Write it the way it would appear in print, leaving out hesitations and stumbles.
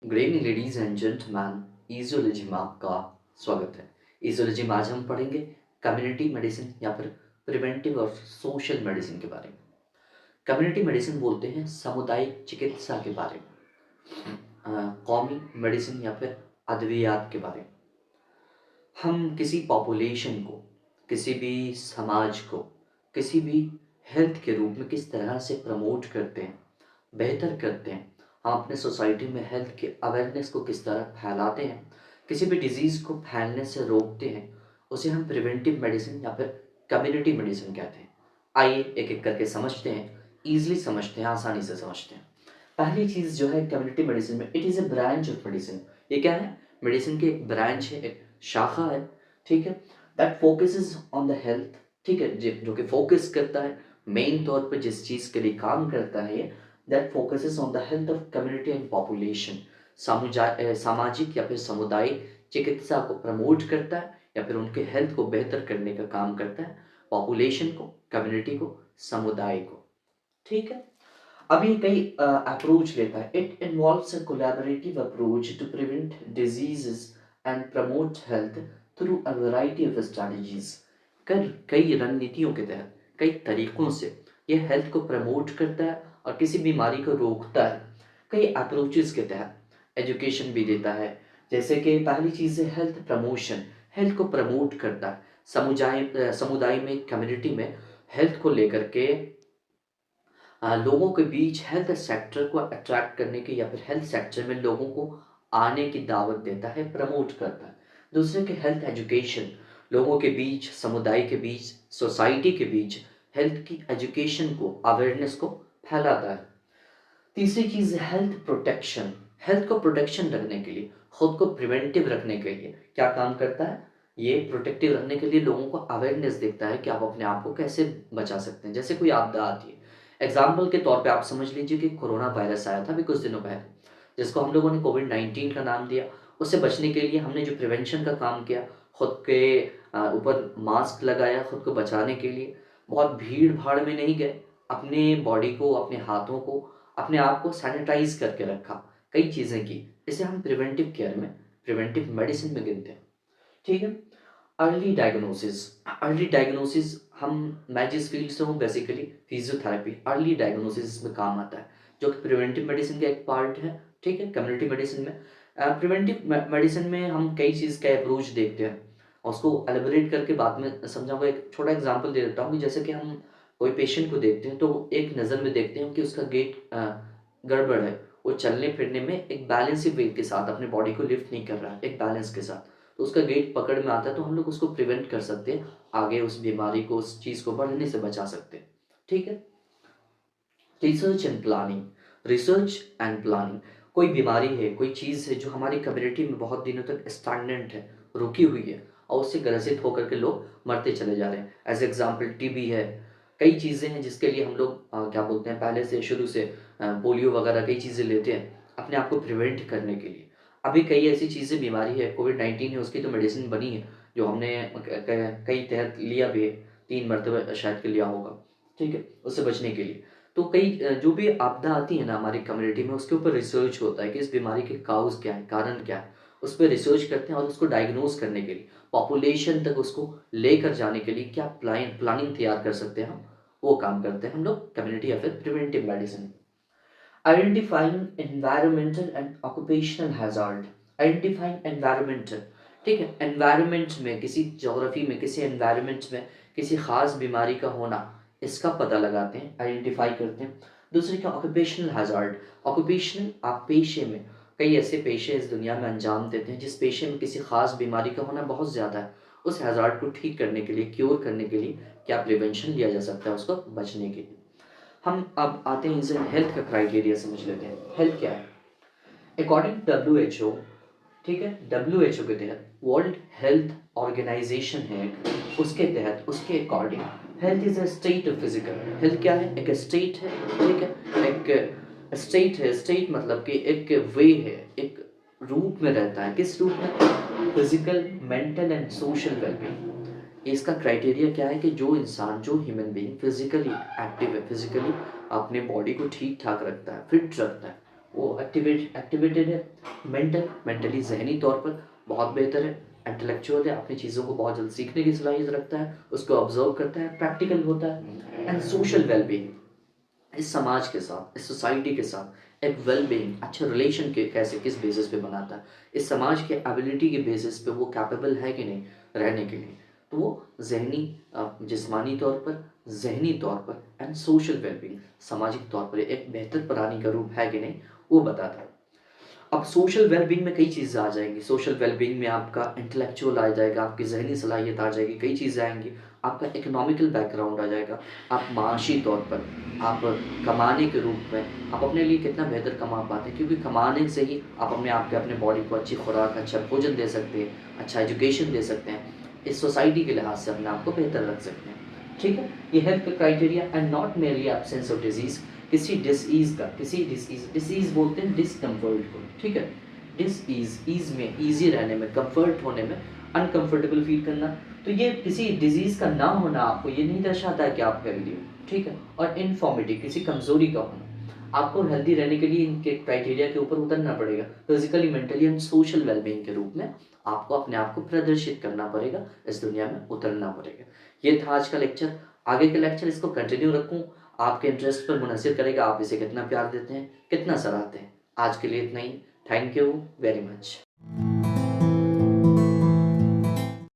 Good evening ladies and gentleman. ईजोलॉजी में आपका स्वागत है। ईजोलॉजी में आज हम पढ़ेंगे कम्युनिटी मेडिसिन या फिर प्रिवेंटिव और सोशल मेडिसिन के बारे में। कम्युनिटी मेडिसिन बोलते हैं सामुदायिक चिकित्सा के बारे में। कौमी मेडिसिन या फिर अद्वियात के बारे में। हम किसी पॉपुलेशन को, किसी भी समाज को, किसी भी हेल्थ के रूप में किस तरह से प्रमोट करते हैं, बेहतर करते हैं। हम अपने सोसाइटी में हेल्थ के अवेयरनेस को किस तरह फैलाते हैं, किसी भी डिजीज़ को फैलने से रोकते हैं, उसे हम प्रिवेंटिव मेडिसिन या फिर कम्युनिटी मेडिसिन कहते हैं। आइए एक एक करके समझते हैं, ईजिली समझते हैं, आसानी से समझते हैं। पहली चीज़ जो है कम्युनिटी मेडिसिन में, it is a branch of medicine. ये क्या है? मेडिसिन की एक ब्रांच है, एक शाखा है, ठीक है, that focuses on the health. ठीक है, जो कि फोकस करता है मेन तौर पर, जिस चीज़ के लिए काम करता है ये, that focuses on the health of community and population. सामाजिक या फिर सामुदायिक चिकित्सा को प्रमोट करता है या फिर उनके हेल्थ को बेहतर करने का काम करता है, पॉपुलेशन को, कम्युनिटी को, समुदाय को। ठीक है, अब ये कई अप्रोच लेता है। It involves a collaborative approach to prevent diseases and promote health through a variety of strategies. कई रणनीतियों के तहत, कई तरीकों से ये हेल्थ को प्रमोट करता है और किसी बीमारी को रोकता है। कई अप्रोचेस के तहत एजुकेशन भी देता है। जैसे कि पहली चीज़ है हेल्थ प्रमोशन, हेल्थ को प्रमोट करता है। समुदाय में, कम्युनिटी में हेल्थ को लेकर के लोगों के बीच हेल्थ सेक्टर को अट्रैक्ट करने की या फिर हेल्थ सेक्टर में लोगों को आने की दावत देता है, प्रमोट करता है। दूसरे के हेल्थ एजुकेशन, लोगों के बीच, समुदाय के बीच, सोसाइटी के बीच हेल्थ की एजुकेशन को, अवेयरनेस को फैलाता है। तीसरी चीज़ है हेल्थ प्रोटेक्शन। हेल्थ को प्रोटेक्शन रखने के लिए, खुद को प्रिवेंटिव रखने के लिए क्या काम करता है? ये प्रोटेक्टिव रखने के लिए लोगों को अवेयरनेस देता है कि आप अपने आप को कैसे बचा सकते हैं। जैसे कोई आपदा आती है, एग्जाम्पल के तौर पे आप समझ लीजिए कि कोरोना वायरस आया था अभी कुछ दिनों पहले, जिसको हम लोगों ने कोविड-19 का नाम दिया। उससे बचने के लिए हमने जो प्रिवेंशन का काम किया, खुद के ऊपर मास्क लगाया, खुद को बचाने के लिए बहुत भीड़ भाड़ में नहीं गए, अपने बॉडी को, अपने हाथों को, अपने आप को सैनिटाइज करके रखा, कई चीज़ें की। इसे हम प्रिवेंटिव केयर में, प्रिवेंटिव मेडिसिन में गिनते हैं। ठीक है, अर्ली डायग्नोसिस। अर्ली डायग्नोसिस, मैं जिस फील्ड से हूँ बेसिकली फिजियोथेरेपी, अर्ली डायग्नोसिस में काम आता है, जो कि प्रिवेंटिव मेडिसिन का एक पार्ट है। ठीक है, कम्युनिटी मेडिसिन में, प्रिवेंटिव मेडिसिन में हम कई चीज़ का अप्रोच देखते हैं और उसको एलिबरेट करके बाद में समझाऊंगा। एक छोटा एग्जांपल दे देता हूँ कि जैसे कि हम कोई पेशेंट को देखते हैं तो एक नज़र में देखते हैं कि उसका गेट गड़बड़ है, वो चलने फिरने में एक बैलेंसिव वेट के साथ अपने बॉडी को लिफ्ट नहीं कर रहा है, एक बैलेंस के साथ, तो उसका गेट पकड़ में आता है, तो हम लोग उसको प्रिवेंट कर सकते हैं, आगे उस बीमारी को, उस चीज़ को बढ़ने से बचा सकते हैं। ठीक है, research and planning. Research and planning, कोई बीमारी है, कोई चीज़ है जो हमारी कम्युनिटी में बहुत दिनों तक स्टैग्नेंट है, रुकी हुई है, और उससे ग्रसित होकर के लोग मरते चले जा रहे हैं। एज एग्जाम्पल टीबी है, कई चीज़ें हैं जिसके लिए हम लोग क्या बोलते हैं, पहले से, शुरू से पोलियो वगैरह कई चीज़ें लेते हैं अपने आप को प्रिवेंट करने के लिए। अभी कई ऐसी चीज़ें, बीमारी है, कोविड-19 है, उसकी तो मेडिसिन बनी है, जो हमने कई तहत लिया भी है, 3 मरतबा शायद के लिया होगा। ठीक है, उससे बचने के लिए। तो कई जो भी आपदा आती है ना हमारी कम्युनिटी में, उसके ऊपर रिसर्च होता है कि इस बीमारी के काउज़ क्या है, कारण क्या है। उस पे रिसर्च करते हैं और उसको डायग्नोज़ करने के लिए, पॉपुलेशन तक उसको लेकर जाने के लिए क्या प्लानिंग तैयार कर सकते हैं हम, वो काम करते हैं हम लोग कम्युनिटी या फिर preventive medicine. Identifying environmental and occupational hazard. Identifying environmental, ठीक है, एनवायरमेंट में, किसी ज्योग्राफी में, किसी एनवायरमेंट में किसी खास बीमारी का होना, इसका पता लगाते हैं, आइडेंटिफाई करते हैं। दूसरे क्या, ऑक्यूपेशनल हैजार्ड। ऑक्यूपेशनल, आप पेशे में, कई ऐसे पेशे इस दुनिया में अंजाम देते हैं जिस पेशे में किसी खास बीमारी का होना बहुत ज़्यादा है, उस हैजार्ड को ठीक करने के लिए, क्योर करने के लिए क्या प्रिवेंशन लिया जा सकता है उसको बचने के लिए। हम अब आते हैं इनसे हेल्थ का क्राइटेरिया समझ लेते हैं, हेल्थ क्या है। अकॉर्डिंग टू WHO, ठीक है, WHO के तहत, वर्ल्ड हेल्थ ऑर्गेनाइजेशन है एक, उसके तहत, उसके according health is a state of physical. Health क्या है? एक स्टेट है, ठीक है, एक स्टेट है। स्टेट मतलब कि एक वे है, एक रूप में रहता है। किस रूप में? Physical, mental and social wellbeing. इसका क्राइटेरिया क्या है कि जो इंसान, जो ह्यूमन बीइंग फिजिकली एक्टिव है, फिजिकली अपने बॉडी को ठीक ठाक रखता है, फिट रखता है, वो एक्टिवेटेड है, मेंटली ज़हनी तौर पर बहुत बेहतर है, इंटेलेक्चुअल है, अपनी चीज़ों को बहुत जल्द सीखने की सलाहियत रखता है, उसको ऑब्जर्व करता है, प्रैक्टिकल होता है, एंड सोशल वेलबींग, इस समाज के साथ, इस सोसाइटी के साथ एक वेल बीइंग अच्छे रिलेशन के कैसे किस बेसिस पे बनाता है, इस समाज के एबिलिटी के बेसिस पे वो कैपेबल है कि नहीं रहने के लिए। तो वो जहनी जिस्मानी तौर पर, जहनी तौर पर एंड सोशल वेलबींग, सामाजिक तौर पर एक बेहतर प्राणी का रूप है कि नहीं, वो बताता है। अब सोशल वेलबींग में कई चीज़ें आ जाएंगी। सोशल वेलबींग में आपका इंटेलेक्चुअल आ जाएगा, आपकी जहनी सलाहियत आ जाएगी, कई चीज़ें आएंगी, आपका इकोनॉमिकल बैकग्राउंड आ जाएगा, आप माशी तौर पर, आप कमाने के रूप में आप अपने लिए कितना बेहतर कमा पाते हैं, क्योंकि कमाने से ही आप अपने बॉडी को अच्छी खुराक, अच्छा भोजन दे सकते हैं, अच्छा एजुकेशन दे सकते हैं, इस सोसाइटी के लिहाज से अपने आप को बेहतर रख सकते हैं। ठीक है, ये हेल्थ का criteria and not merely absence of disease, किसी डिसीज़ का, किसी डिसीज़ बोलते हैं डिसकम्फर्ट को, ठीक है, डिसईज़, ईज़ में ईज़ी रहने में, कंफर्ट होने में, अनकंफर्टेबल फील करना, तो ये किसी डिजीज़ का ना होना आपको ये नहीं दर्शाता है कि आप हेल्दी हो, ठीक है। और इनफॉर्मिटी, किसी कमज़ोरी का होना, आपको हेल्दी रहने के लिए इनके क्राइटेरिया के ऊपर उतरना पड़ेगा, physically, mentally and social wellbeing के रूप में आपको अपने आप को प्रदर्शित करना पड़ेगा, इस दुनिया में उतरना पड़ेगा। ये था आज का लेक्चर। आगे के लेक्चर इसको कंटिन्यू रखूं, आपके इंटरेस्ट पर मुनहसिर करेगा, आप इसे कितना प्यार देते हैं, कितना सराहते हैं। आज के लिए इतना ही। Thank you very much.